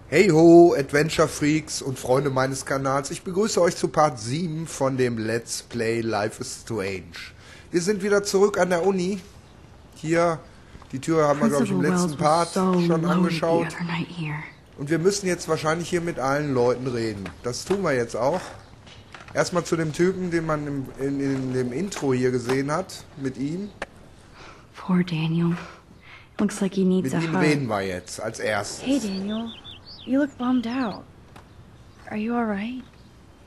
Hey ho, Adventure Freaks und Freunde meines Kanals. Ich begrüße euch zu Part 7 von dem Let's Play Life is Strange. Wir sind wieder zurück an der Uni. Hier, die Tür haben wir, glaube ich, im letzten Part schon angeschaut. Und wir müssen jetzt wahrscheinlich hier mit allen Leuten reden. Das tun wir jetzt auch. Erstmal zu dem Typen, den man in dem Intro hier gesehen hat, mit ihm. Poor Daniel. Looks like he needs a hug. Mit ihm reden wir jetzt als erstes. Hey Daniel, you look bummed out. Are you alright?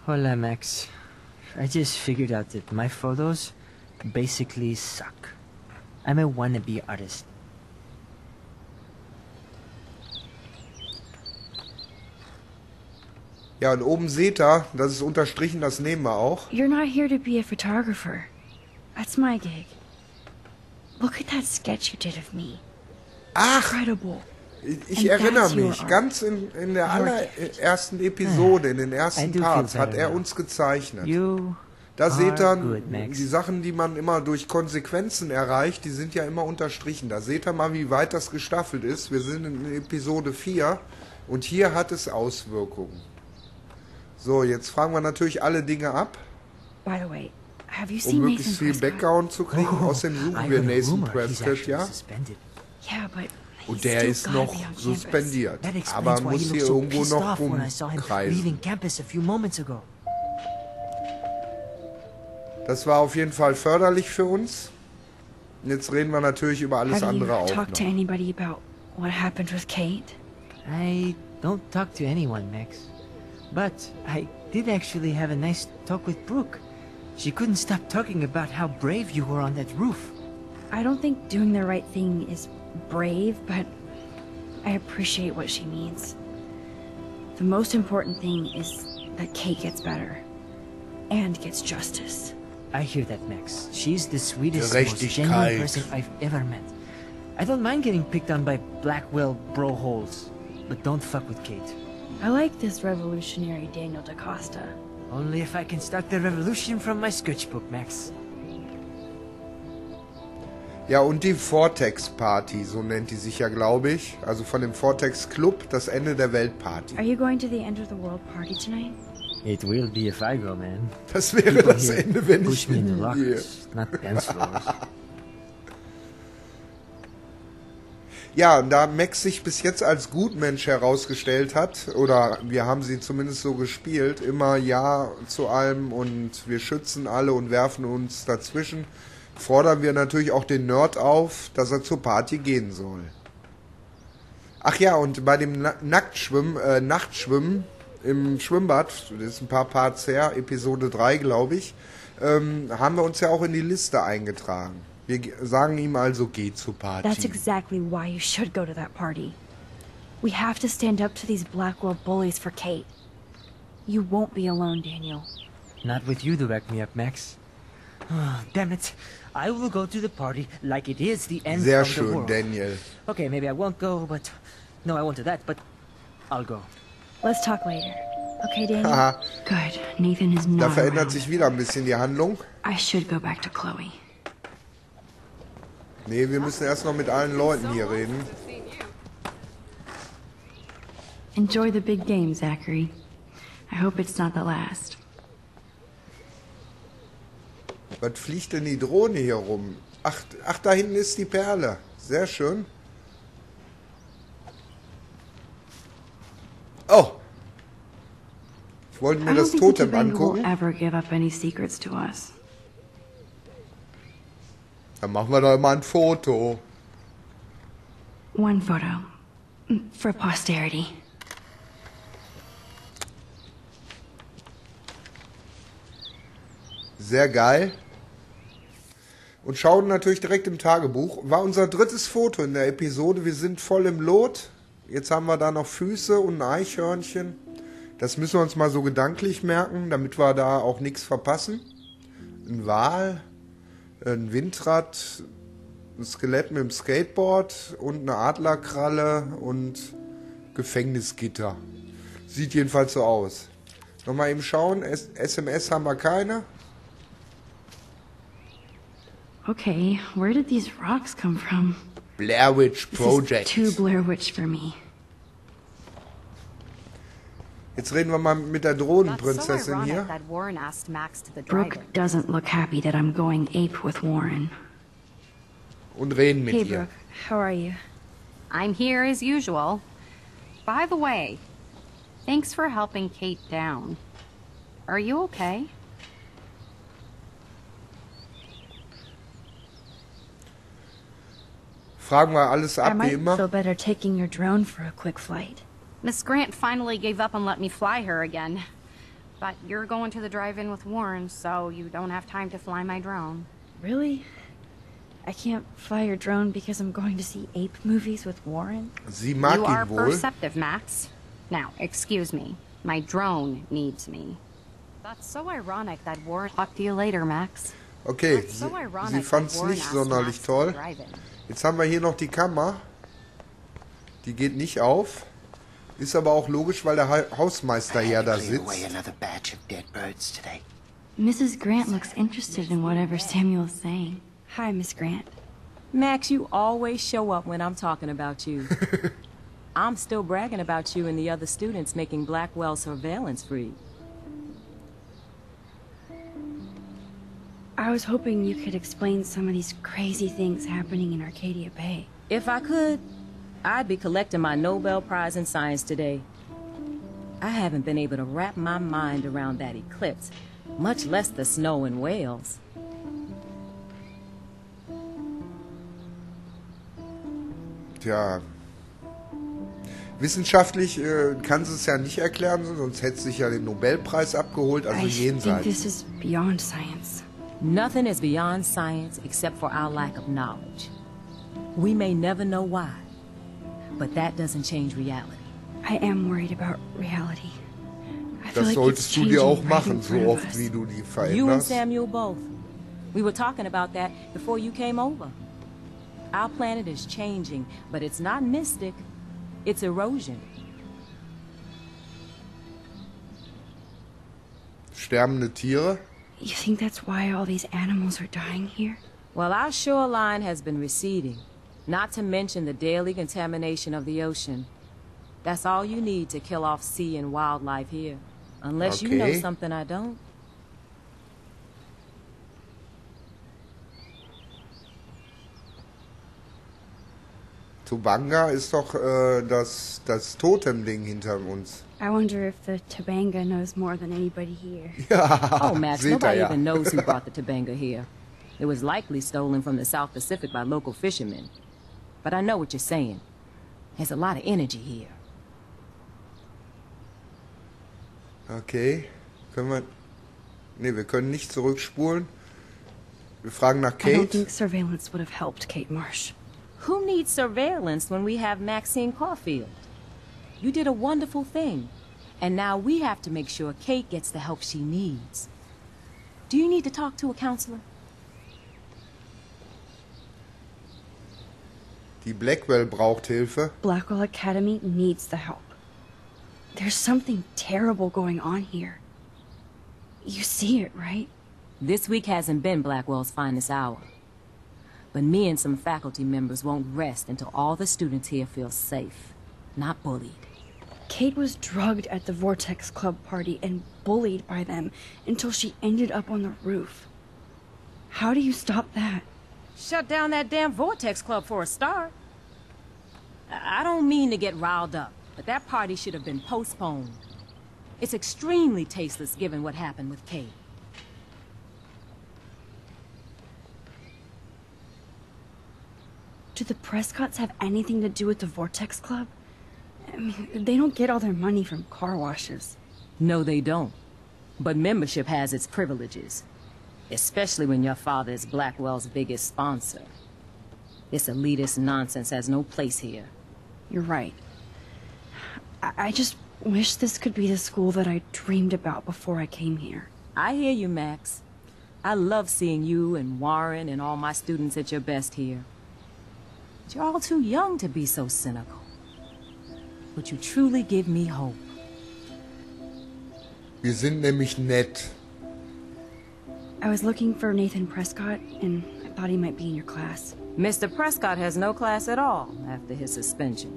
Hola Max. I just figured out that my photos basically suck. I'm a wannabe artist. Ja, und oben seht ihr, das ist unterstrichen, das nehmen wir auch. You're not here to be a photographer. That's my gig. Look at that sketch you did of me. Ach, Incredible. ich erinnere mich, ganz in der allerersten Episode, in den ersten Parts, hat er uns gezeichnet. Da seht ihr, die Sachen, die man immer durch Konsequenzen erreicht, die sind ja immer unterstrichen. Da seht ihr mal, wie weit das gestaffelt ist. Wir sind in Episode 4 und hier hat es Auswirkungen. So, jetzt fragen wir natürlich alle Dinge ab, um möglichst viel Background zu kriegen. Außerdem suchen wir Nathan Prescott, ja? Und der ist noch suspendiert, aber muss hier irgendwo noch rumkreisen. Das war auf jeden Fall förderlich für uns. Und jetzt reden wir natürlich über alles andere auch noch. I don't talk to anyone, Max. But I did actually have a nice talk with Brooke. She couldn't stop talking about how brave you were on that roof. I don't think doing the right thing is brave, but I appreciate what she means. The most important thing is that Kate gets better and gets justice. I hear that, Max. She's the sweetest, most genuine person I've ever met. I don't mind getting picked on by Blackwell bro-holes, but don't fuck with Kate. I like this revolutionary Daniel DaCosta. Only if I can start the revolution from my sketchbook, Max. Ja, und die Vortex Party, so nennt die sich ja, glaube ich. Also von dem Vortex Club, das Ende der Weltparty. Are you going to the end of the world party tonight? It will be if I go, man. Das wäre das Ende, wenn ich gehe. Not dance floors. Ja, da Max sich bis jetzt als Gutmensch herausgestellt hat, oder wir haben sie zumindest so gespielt, immer Ja zu allem und wir schützen alle und werfen uns dazwischen, fordern wir natürlich auch den Nerd auf, dass er zur Party gehen soll. Ach ja, und bei dem Nachtschwimmen im Schwimmbad, das ist ein paar Parts her, Episode 3 glaube ich, haben wir uns ja auch in die Liste eingetragen. Wir sagen ihm also, geh zur Party. That's exactly why you should go to that party. We have to stand up to these Blackwell bullies for Kate. You won't be alone, Daniel. Not with you to back me up, Max. Oh, damn it. I will go to the party like it is the end Sehr of the schön, world. Daniel. Okay, maybe I won't go, but... No, I won't do that, but I'll go. Let's talk later. Okay, Daniel? Haha. Good. Nathan is not Da verändert around. sich wieder ein bisschen die Handlung. I should go back to Chloe. Nee, wir müssen erst noch mit allen Leuten hier reden. Enjoy the big game, Zachary. I hope it's not the last. Was fliegt denn die Drohne hier rum? Ach, da hinten ist die Perle. Sehr schön. Oh. Ich wollte mir das Totem angucken. Dann machen wir doch mal ein Foto. One photo. For posterity. Sehr geil. Und schauen natürlich direkt im Tagebuch. War unser drittes Foto in der Episode. Wir sind voll im Lot. Jetzt haben wir da noch Füße und ein Eichhörnchen. Das müssen wir uns mal so gedanklich merken, damit wir da auch nichts verpassen. Ein Wal, ein Windrad, ein Skelett mit dem Skateboard und eine Adlerkralle und Gefängnisgitter. Sieht jedenfalls so aus. Nochmal eben schauen. SMS haben wir keine. Okay, where did these rocks come from? Blair Witch Project. This is too Blair Witch for me. Jetzt reden wir mal mit der Drohnenprinzessin hier. Brooke doesn't look happy that I'm going ape with Warren. Und reden mit hey, ihr. Brooke, how are you? I'm here as usual. By the way, thanks for helping Kate down. Are you okay? Fragen wir alles ab, I wie might immer. feel better taking your drone for a quick flight. Miss Grant finally gave up and let me fly her again. But you're going to the drive-in with Warren, so you don't have time to fly my drone. Really? I can't fly your drone because I'm going to see ape movies with Warren? Sie mag You are ihn wohl. perceptive, Max. Now, excuse me. My drone needs me. That's so ironic that Warren... Talk to you later, Max. Okay, That's so sie ironic fand that es Warren nicht asked sonderlich Max to toll. drive in. Jetzt haben wir hier noch die Kammer. Die geht nicht auf. Ist aber auch logisch, weil der Hausmeister ja da sitzt. Mrs. Grant looks interested in whatever Samuel's saying. Hi, Miss Grant. Max, you always show up when I'm talking about you. I'm still bragging about you and the other students making Blackwell surveillance free. I was hoping you could explain some of these crazy things happening in Arcadia Bay. If I could, I'd be collecting my Nobel Prize in Science today. I haven't been able to wrap my mind around that eclipse, much less the snow in Wales. Tja, wissenschaftlich kann sie es ja nicht erklären, sonst hätte sie sich ja den Nobelpreis abgeholt, also I think jenseits. this is beyond science. Nothing is beyond science except for our lack of knowledge. We may never know why, but that doesn't change reality. I am worried about reality. I feel Das like solltest it's du dir auch changing right in machen, so front of oft us. wie du die You and veränderst. Samuel both. We were talking about that before you came over. Our planet is changing, but it's not mystic. It's erosion. Sterbende Tiere. You think that's why all these animals are dying here? Well, our shoreline has been receding, not to mention the daily contamination of the ocean. That's all you need to kill off sea and wildlife here. Unless you know Okay. something I don't. Tobanga ist doch das Totem-Ding hinter uns. I wonder if the Tabanga knows more than anybody here. Oh, Max, Seht nobody ja. even knows who brought the Tabanga here. It was likely stolen from the South Pacific by local fishermen. But I know what you're saying. There's a lot of energy here. Okay. Können wir... Ne, wir können nicht zurückspulen. Wir fragen nach I don't Kate. think surveillance would have helped Kate Marsh. Who needs surveillance when we have Maxine Caulfield? You did a wonderful thing. And now we have to make sure Kate gets the help she needs. Do you need to talk to a counselor? Die Blackwell braucht Hilfe. Blackwell Academy needs the help. There's something terrible going on here. You see it, right? This week hasn't been Blackwell's finest hour. But me and some faculty members won't rest until all the students here feel safe, not bullied. Kate was drugged at the Vortex Club party and bullied by them until she ended up on the roof. How do you stop that? Shut down that damn Vortex Club for a start. I don't mean to get riled up, but that party should have been postponed. It's extremely tasteless given what happened with Kate. Do the Prescotts have anything to do with the Vortex Club? I mean, they don't get all their money from car washes. No, they don't. But membership has its privileges. Especially when your father is Blackwell's biggest sponsor. This elitist nonsense has no place here. You're right. I just wish this could be the school that I dreamed about before I came here. I hear you, Max. I love seeing you and Warren and all my students at your best here. But you're all too young to be so cynical. But you truly give me hope. Wir sind nämlich nett. I was looking for Nathan Prescott, and I thought he might be in your class. Mr. Prescott has no class at all after his suspension.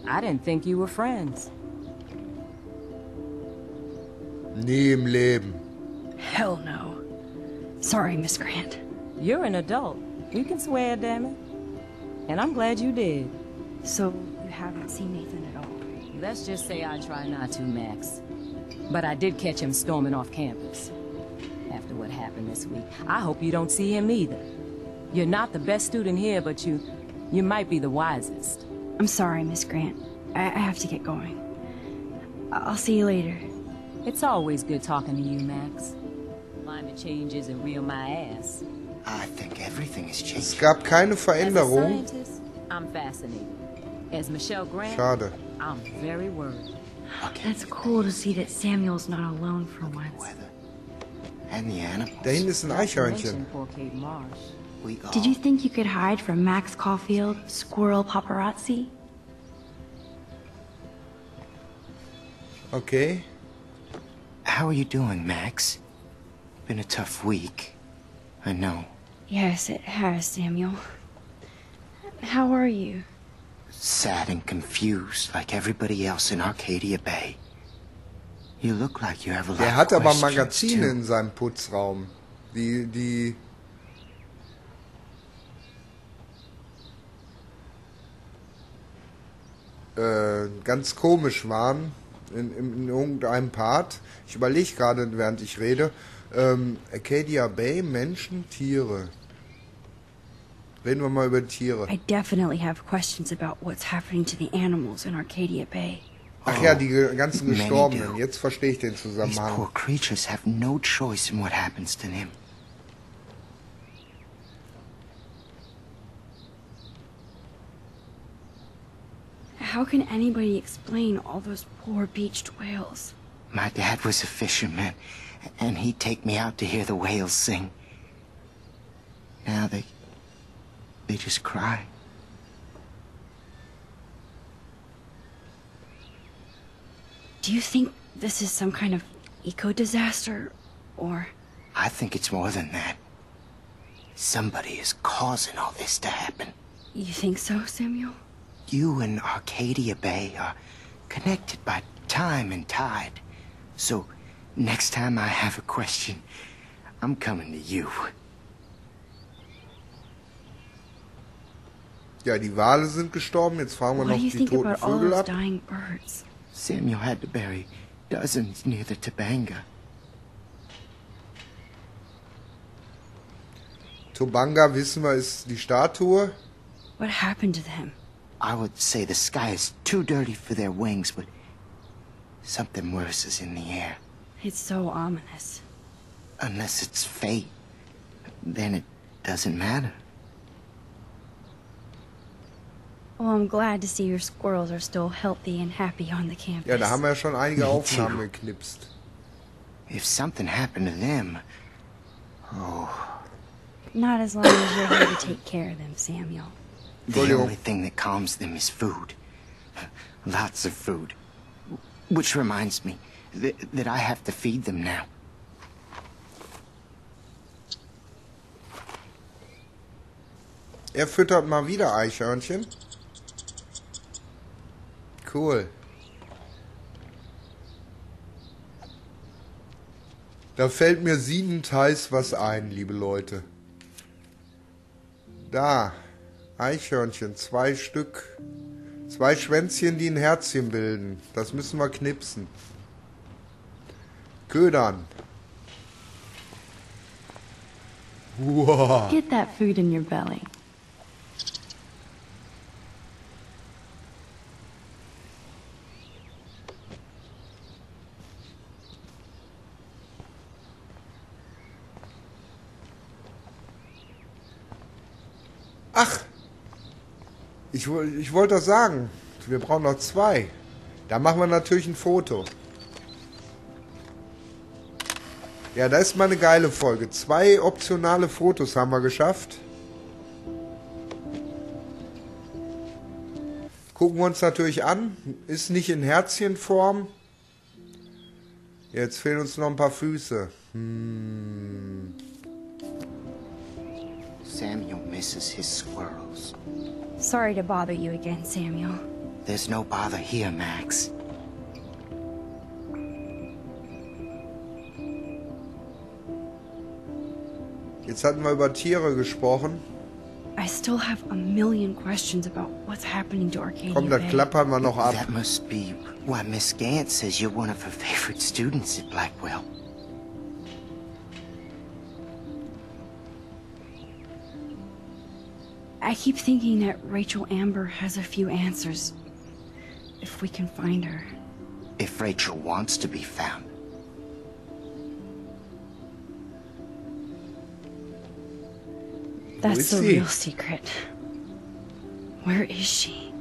I didn't think you were friends. Nie im Leben. Hell no. Sorry, Miss Grant. You're an adult. You can swear, damn it. And I'm glad you did. So, you haven't seen Nathan at all? Let's just say I try not to, Max. But I did catch him storming off campus. After what happened this week, I hope you don't see him either. You're not the best student here, but you might be the wisest. I'm sorry, Miss Grant. I have to get going. I'll see you later. It's always good talking to you, Max. Climate change isn't real my ass. I think everything is changing. Es gab keine Veränderung. As a scientist, I'm fascinated. As Michelle Grant, Schade. I'm very worried. Okay. That's cool to see that Samuel's not alone for once. Weather. And the animals. Da hinten ist ein Eichhörnchen. Poor Kate Marsh. We all... Did you think you could hide from Max Caulfield, squirrel paparazzi? Okay. How are you doing, Max? Been a tough week. I know. Yes, it has, Samuel. How are you? Sad and confused, like everybody else in Arcadia Bay. You look like you have a lot Der of hat aber questions, Magazine too. in seinem Putzraum. Die ganz komisch waren in irgendeinem Part. Ich überlege gerade, während ich rede. Arcadia Bay, Menschen, Tiere. Reden wir mal über Tiere. I definitely have questions about what's happening to the animals in Arcadia Bay. Ach ja, die ganzen many Gestorbenen. do. Jetzt verstehe ich den These Zusammenhang. poor creatures have no choice in what happens to them. How can anybody explain all those poor beached whales? My dad was a fisherman, and he'd take me out to hear the whales sing. Now they just cry. Do you think this is some kind of eco-disaster, or... I think it's more than that. Somebody is causing all this to happen. You think so, Samuel? You and Arcadia Bay are connected by time and tide. So, next time I have a question, I'm coming to you. Ja, die Wale sind gestorben. Jetzt fragen wir What noch do you die think toten about all Vögel those ab. dying birds? Samuel had to bury dozens near the Tobanga. Tobanga, wissen wir, ist die Statue. What happened to them? I would say the sky is too dirty for their wings, but something worse is in the air. It's so ominous. Unless it's fate, then it doesn't matter. Well, I'm glad to see your squirrels are still healthy and happy on the campus. Ja, da haben wir ja schon einige Me Aufnahmen too. geknipst. If something happened to them, oh, Not as long as you're here to take care of them, Samuel. the Entschuldigung. only thing that calms them is food. Lots of food. Which reminds me that I have to feed them now. Er füttert mal wieder Eichhörnchen. Cool. Da fällt mir siebenteils was ein, liebe Leute. Da, Eichhörnchen, 2 Stück. 2 Schwänzchen, die ein Herzchen bilden. Das müssen wir knipsen. Ködern. Wow. Get that food in your belly. Ach, ich wollte das sagen. Wir brauchen noch 2. Da machen wir natürlich ein Foto. Ja, das ist mal eine geile Folge. 2 optionale Fotos haben wir geschafft. Gucken wir uns natürlich an. Ist nicht in Herzchenform. Jetzt fehlen uns noch ein paar Füße. Samuel misses his squirrels. Sorry to bother you again, Samuel. There's no bother here, Max. Jetzt hatten wir über Tiere gesprochen. I still have a million questions about what's happening to Arcadia Komm, das Bay. klappern wir noch ab. That must be why Miss Gant says you're one of her favorite students at Blackwell. I keep thinking that Rachel Amber has a few answers. If we can find her. If Rachel wants to be found. That's the real secret. Where is she?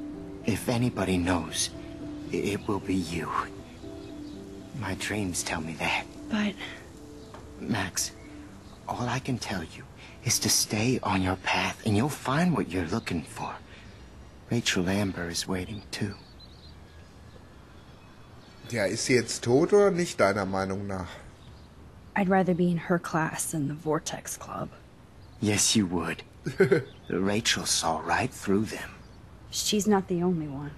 If anybody knows, it will be you. My dreams tell me that. But... Max, all I can tell you is to stay on your path and you'll find what you're looking for. Rachel Amber is waiting too. Ja, ist sie jetzt tot oder nicht, deiner Meinung nach? I'd rather be in her class than the Vortex Club. Yes, you would. Rachel saw right through them. She's not the only one.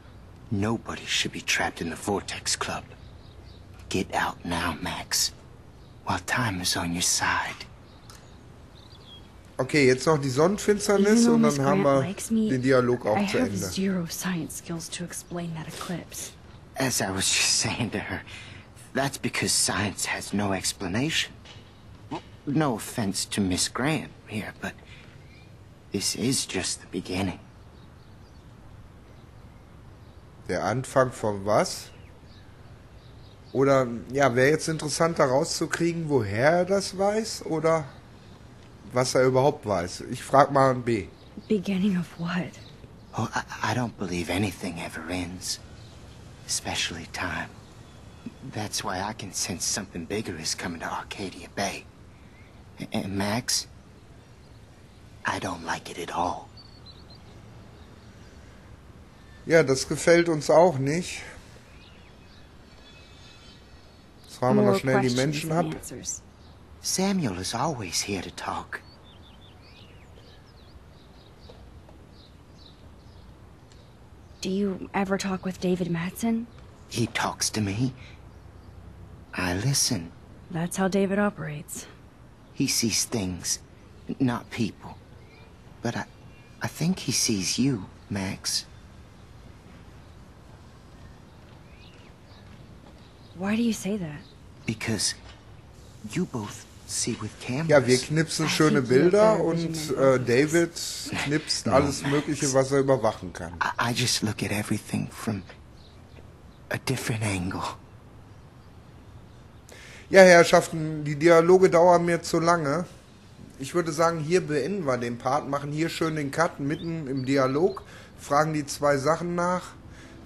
Nobody should be trapped in the Vortex Club. Get out now, Max, while time is on your side. Okay, jetzt noch die Sonnenfinsternis und dann haben wir den Dialog auch zu Ende. I have zero science skills to explain that eclipse. As I was just saying to her, that's because science has no explanation. No offense to Miss Grant here, but this is just the beginning. Der Anfang von was? Oder, ja, wäre jetzt interessant herauszukriegen, woher er das weiß oder was er überhaupt weiß. Ich frag mal an B. Beginning of what? Oh, I don't believe anything ever ends. Especially time. That's why I can sense something bigger is coming to Arcadia Bay. And Max, I don't like it at all. Ja, das gefällt uns auch nicht. Jetzt fragen wir noch schnell die Menschen ab. Samuel is always here to talk. Do you ever talk with David Madsen? He talks to me. I listen. That's how David operates. He sees things, not people. But I think he sees you, Max. Why do you say that? Because you both see with cameras. Ja, wir knipsen schöne Bilder und David knipst alles Mögliche, was er überwachen kann. I just look at everything from a different angle. Ja, Herrschaften, die Dialoge dauern mir zu lange. Ich würde sagen, hier beenden wir den Part, machen hier schön den Cut mitten im Dialog, fragen die zwei Sachen nach,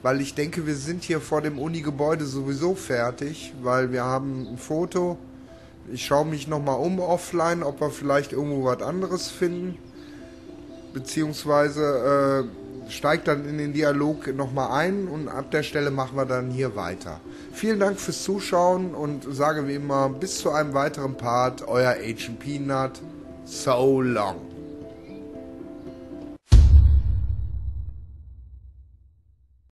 weil ich denke, wir sind hier vor dem Uni-Gebäude sowieso fertig, weil wir haben ein Foto. Ich schaue mich nochmal um offline, ob wir vielleicht irgendwo was anderes finden, beziehungsweise steigt dann in den Dialog nochmal ein und ab der Stelle machen wir dann hier weiter. Vielen Dank fürs Zuschauen und sage wie immer bis zu einem weiteren Part, euer Agent Peanut, so long.